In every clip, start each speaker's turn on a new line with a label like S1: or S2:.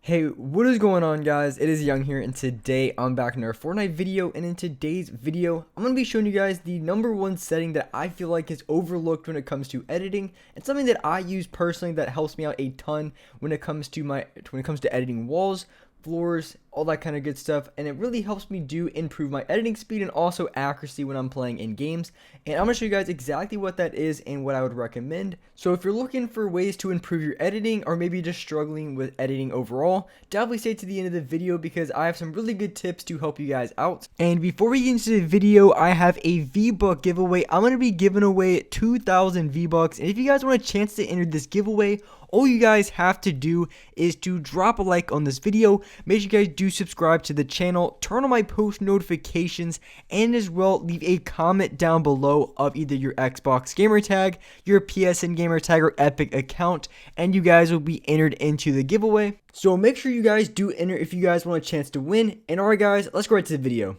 S1: Hey, what is going on, guys? It is Young here, and today I'm back in our Fortnite video. And in today's video, I'm going to be showing you guys the #1 setting that I feel like is overlooked when it comes to editing, and something that I use personally that helps me out a ton when it comes to editing walls, floors, all that kind of good stuff. And it really helps me improve my editing speed and also accuracy when I'm playing in games. And I'm going to show you guys exactly what that is and what I would recommend. So if you're looking for ways to improve your editing, or maybe just struggling with editing overall, definitely stay to the end of the video because I have some really good tips to help you guys out. And before we get into the video, I have a V-Buck giveaway. I'm going to be giving away 2,000 V-Bucks. And if you guys want a chance to enter this giveaway, all you guys have to do is to drop a like on this video. Make sure you guys do subscribe to the channel, turn on my post notifications, and as well leave a comment down below of either your Xbox gamer tag, your PSN gamer tag, or Epic account, and you guys will be entered into the giveaway. So make sure you guys do enter if you guys want a chance to win. And alright guys, let's go right to the video.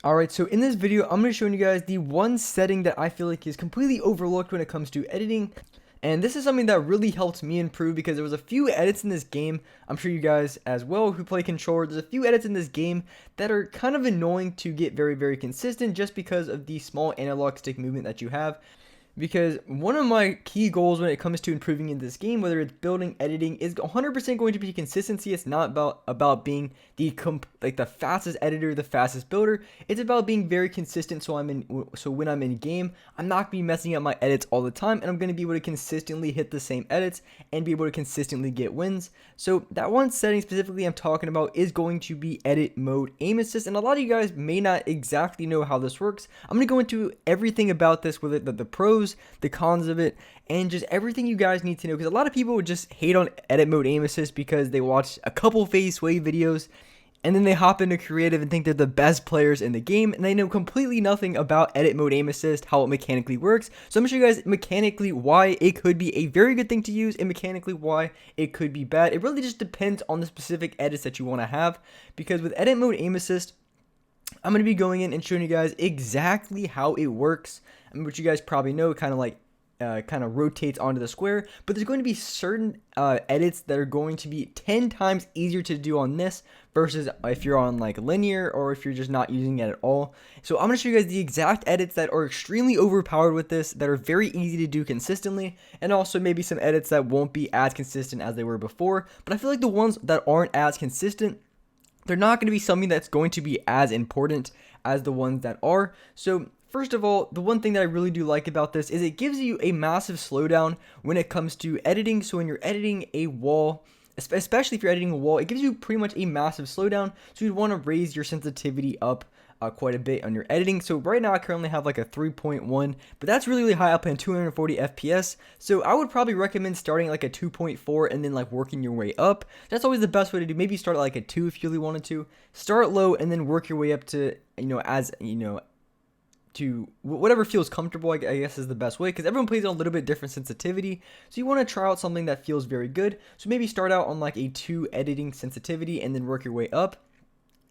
S1: Alright, so in this video, I'm going to be showing you guys the one setting that I feel like is completely overlooked when it comes to editing. And this is something that really helped me improve because there was a few edits in this game. I'm sure you guys as well who play controller, there's a few edits in this game that are kind of annoying to get very consistent just because of the small analog stick movement that you have. Because one of my key goals when it comes to improving in this game, whether it's building, editing, is 100% going to be consistency. It's not about being the fastest editor, the fastest builder. It's about being very consistent. So when I'm in game, I'm not gonna be messing up my edits all the time, and I'm gonna be able to consistently hit the same edits and be able to consistently get wins. So that one setting specifically I'm talking about is going to be edit mode aim assist, and a lot of you guys may not exactly know how this works. I'm gonna go into everything about this, with the pros, the cons of it, and just everything you guys need to know, because a lot of people would just hate on edit mode aim assist because they watch a couple face wave videos and then they hop into creative and think they're the best players in the game, and they know completely nothing about edit mode aim assist, how it mechanically works. So I'm gonna show you guys mechanically why it could be a very good thing to use and mechanically why it could be bad. It really just depends on the specific edits that you want to have, because with edit mode aim assist, I'm going to be going in and showing you guys exactly how it works. I mean, which you guys probably know, kind of rotates onto the square, but there's going to be certain edits that are going to be 10 times easier to do on this versus if you're on like linear or if you're just not using it at all. So I'm going to show you guys the exact edits that are extremely overpowered with this, that are very easy to do consistently, and also maybe some edits that won't be as consistent as they were before. But I feel like the ones that aren't as consistent, they're not going to be something that's going to be as important as the ones that are. So first of all, the one thing that I really do like about this is it gives you a massive slowdown when it comes to editing. So when you're editing a wall, especially if you're editing a wall, it gives you pretty much a massive slowdown. So you'd want to raise your sensitivity up quite a bit on your editing. So right now I currently have like a 3.1, but that's really high, up in 240 FPS. So I would probably recommend starting like a 2.4 and then like working your way up. That's always the best way to do. Maybe start at like a 2 if you really wanted to. Start low and then work your way up to, to whatever feels comfortable, I guess is the best way, because everyone plays on a little bit different sensitivity. So you want to try out something that feels very good. So maybe start out on like a 2 editing sensitivity and then work your way up.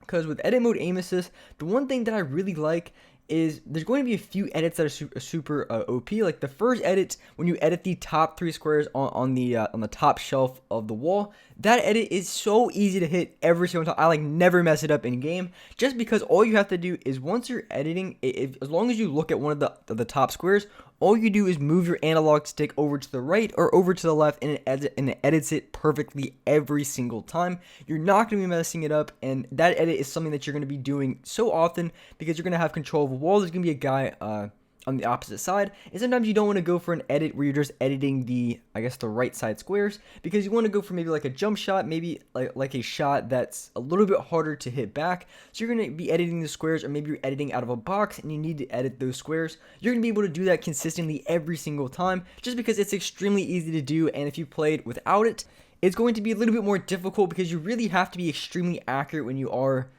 S1: Because with edit mode aim assist, the one thing that I really like is there's going to be a few edits that are super OP. Like the first edit, when you edit the top 3 squares on the top shelf of the wall, that edit is so easy to hit every single time. I like never mess it up in game, just because all you have to do is once you're editing, as long as you look at one of the top squares, all you do is move your analog stick over to the right or over to the left, and it edits it perfectly every single time. You're not going to be messing it up, and that edit is something that you're going to be doing so often because you're going to have control of a wall. There's going to be a guy on the opposite side, and sometimes you don't want to go for an edit where you're just editing the right side squares, because you want to go for maybe like a jump shot, maybe like a shot that's a little bit harder to hit back. So you're going to be editing the squares, or maybe you're editing out of a box and you need to edit those squares. You're going to be able to do that consistently every single time, just because it's extremely easy to do. And if you played without it, it's going to be a little bit more difficult, because you really have to be extremely accurate when you are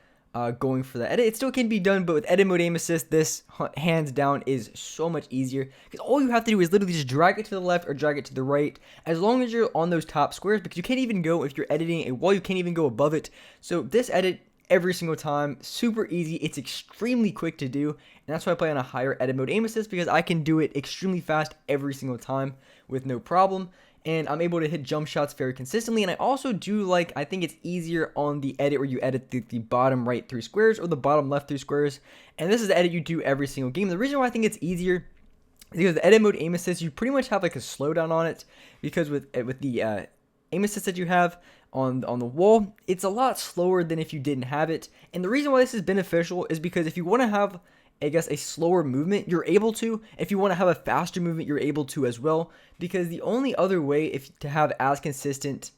S1: going for that edit. It still can be done, but with edit mode aim assist, this hands down is so much easier, because all you have to do is literally just drag it to the left or drag it to the right, as long as you're on those top squares, because you can't even go, if you're editing a wall, you can't even go above it. So this edit every single time, super easy, it's extremely quick to do, and that's why I play on a higher edit mode aim assist, because I can do it extremely fast every single time with no problem. and I'm able to hit jump shots very consistently. And I also do like, I think it's easier on the edit where you edit the bottom right 3 squares or the bottom left 3 squares, and this is the edit you do every single game. The reason why I think it's easier is because the edit mode aim assist, you pretty much have like a slowdown on it, because with the aim assist that you have on the wall, it's a lot slower than if you didn't have it. And the reason why this is beneficial is because if you want to have, I guess, a slower movement, you're able to. If you want to have a faster movement, you're able to as well, because the only other way to have as consistent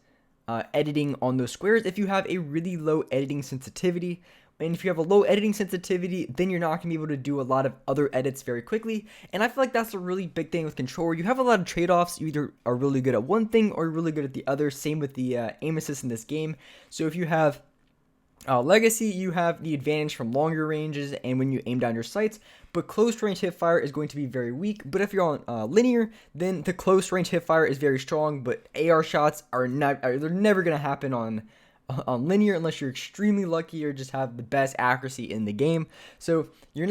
S1: editing on those squares, if you have a really low editing sensitivity. And if you have a low editing sensitivity, then you're not going to be able to do a lot of other edits very quickly. And I feel like that's a really big thing with controller. You have a lot of trade-offs. You either are really good at one thing or you're really good at the other. Same with the aim assist in this game. So if you have Legacy, you have the advantage from longer ranges and when you aim down your sights, but close range hipfire is going to be very weak. But if you're on linear, then the close range hipfire is very strong, but AR shots they're never going to happen on linear unless you're extremely lucky or just have the best accuracy in the game. So you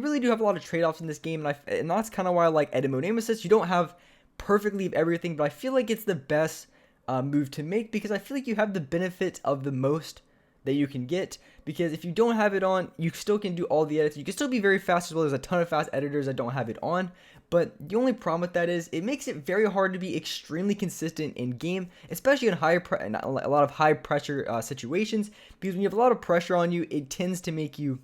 S1: really do have a lot of trade-offs in this game, and that's kind of why I like edit mode aim assist. You don't have perfectly of everything, but I feel like it's the best move to make, because I feel like you have the benefit of the most that you can get, because if you don't have it on, you still can do all the edits. You can still be very fast as well. There's a ton of fast editors that don't have it on, but the only problem with that is it makes it very hard to be extremely consistent in game, especially in a lot of high pressure situations, because when you have a lot of pressure on you, it tends to make you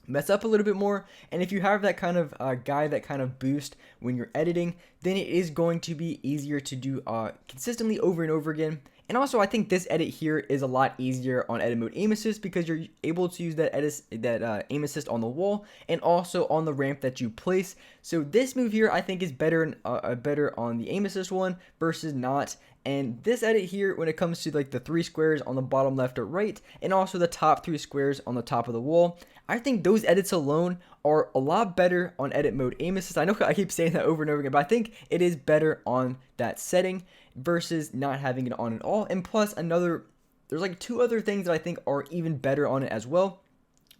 S1: mess up a little bit more. And if you have that kind of guy, that kind of boost when you're editing, then it is going to be easier to do consistently over and over again. And also, I think this edit here is a lot easier on edit mode aim assist, because you're able to use that aim assist on the wall and also on the ramp that you place. So this move here, I think, is better on the aim assist one versus not. And this edit here, when it comes to like the 3 squares on the bottom left or right, and also the top 3 squares on the top of the wall, I think those edits alone are a lot better on edit mode aim assist. I know I keep saying that over and over again, but I think it is better on that setting versus not having it on at all. And plus there's like 2 other things that I think are even better on it as well,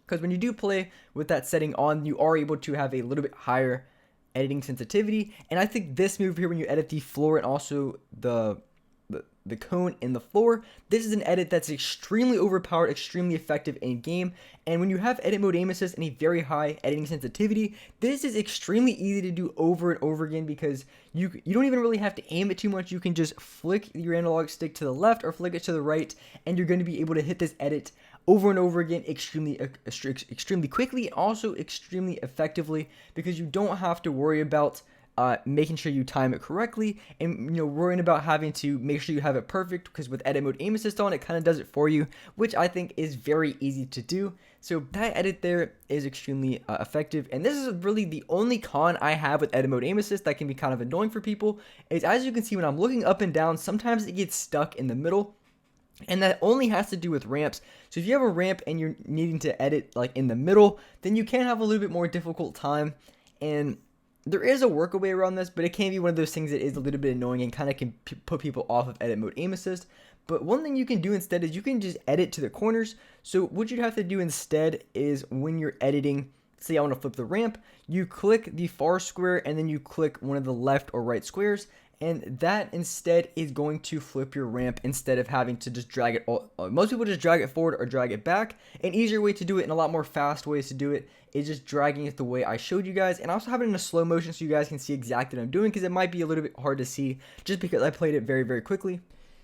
S1: because when you do play with that setting on, you are able to have a little bit higher editing sensitivity. And I think this move here, when you edit the floor and also the cone in the floor, this is an edit that's extremely overpowered, extremely effective in game. And when you have edit mode aim assist and a very high editing sensitivity, this is extremely easy to do over and over again, because you don't even really have to aim it too much. You can just flick your analog stick to the left or flick it to the right, and you're going to be able to hit this edit over and over again extremely quickly, and also extremely effectively, because you don't have to worry about making sure you time it correctly, and worrying about having to make sure you have it perfect, because with edit mode aim assist on, it kind of does it for you, which I think is very easy to do. So that edit there is extremely effective. And this is really the only con I have with edit mode aim assist that can be kind of annoying for people, is as you can see when I'm looking up and down, sometimes it gets stuck in the middle. And that only has to do with ramps. So if you have a ramp and you're needing to edit like in the middle, then you can have a little bit more difficult time. And there is a workaway around this, but it can be one of those things that is a little bit annoying and kind of can put people off of edit mode aim assist. But one thing you can do instead is you can just edit to the corners. So what you'd have to do instead is when you're editing, say I want to flip the ramp, you click the far square and then you click one of the left or right squares, and that instead is going to flip your ramp instead of having to just drag it. Most people just drag it forward or drag it back. An easier way to do it, and a lot more fast ways to do it, is just dragging it the way I showed you guys, and also having it in a slow motion so you guys can see exactly what I'm doing, because it might be a little bit hard to see just because I played it very, very quickly.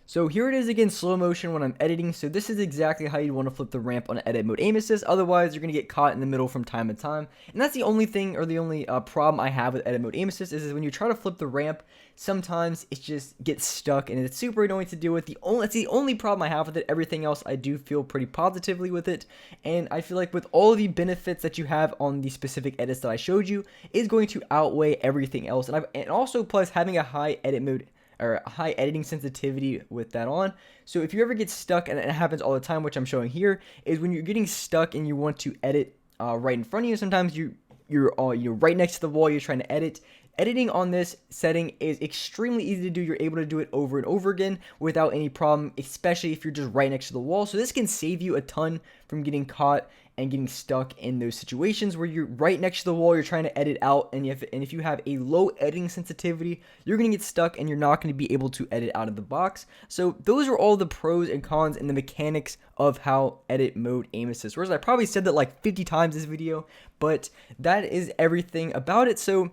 S1: So here it is again, slow motion when I'm editing. So this is exactly how you want to flip the ramp on edit mode aim assist. Otherwise, you're going to get caught in the middle from time to time. And that's the only thing, or the only problem I have with edit mode aim assist is when you try to flip the ramp, sometimes it just gets stuck and it's super annoying to deal with. That's the only problem I have with it. Everything else I do feel pretty positively with it. And I feel like with all of the benefits that you have on the specific edits that I showed you is going to outweigh everything else. And also plus having a high edit mode or high editing sensitivity with that on. So if you ever get stuck, and it happens all the time, which I'm showing here, is when you're getting stuck and you want to edit right in front of you. Sometimes you're right next to the wall, you're trying to edit. Editing on this setting is extremely easy to do. You're able to do it over and over again without any problem, especially if you're just right next to the wall. So this can save you a ton from getting caught and getting stuck in those situations where you're right next to the wall, you're trying to edit out, and if you have a low editing sensitivity, you're going to get stuck and you're not going to be able to edit out of the box. So those are all the pros and cons and the mechanics of how edit mode aim assist works. I probably said that like 50 times this video, but that is everything about it. So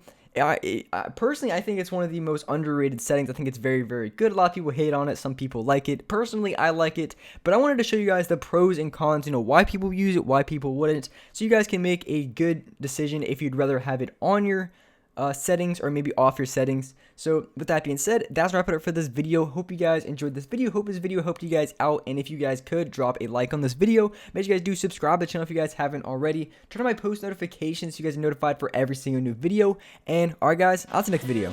S1: personally, I think it's one of the most underrated settings. I think it's very, very good. A lot of people hate on it. Some people like it. Personally, I like it. But I wanted to show you guys the pros and cons, why people use it, why people wouldn't. So you guys can make a good decision if you'd rather have it on your settings or maybe off your settings. So with that being said, that's wrap it up for this video. Hope you guys enjoyed this video. Hope this video helped you guys out, and if you guys could drop a like on this video, make sure you guys do subscribe to the channel if you guys haven't already. Turn on my post notifications so you guys are notified for every single new video. And alright guys, on to the next video.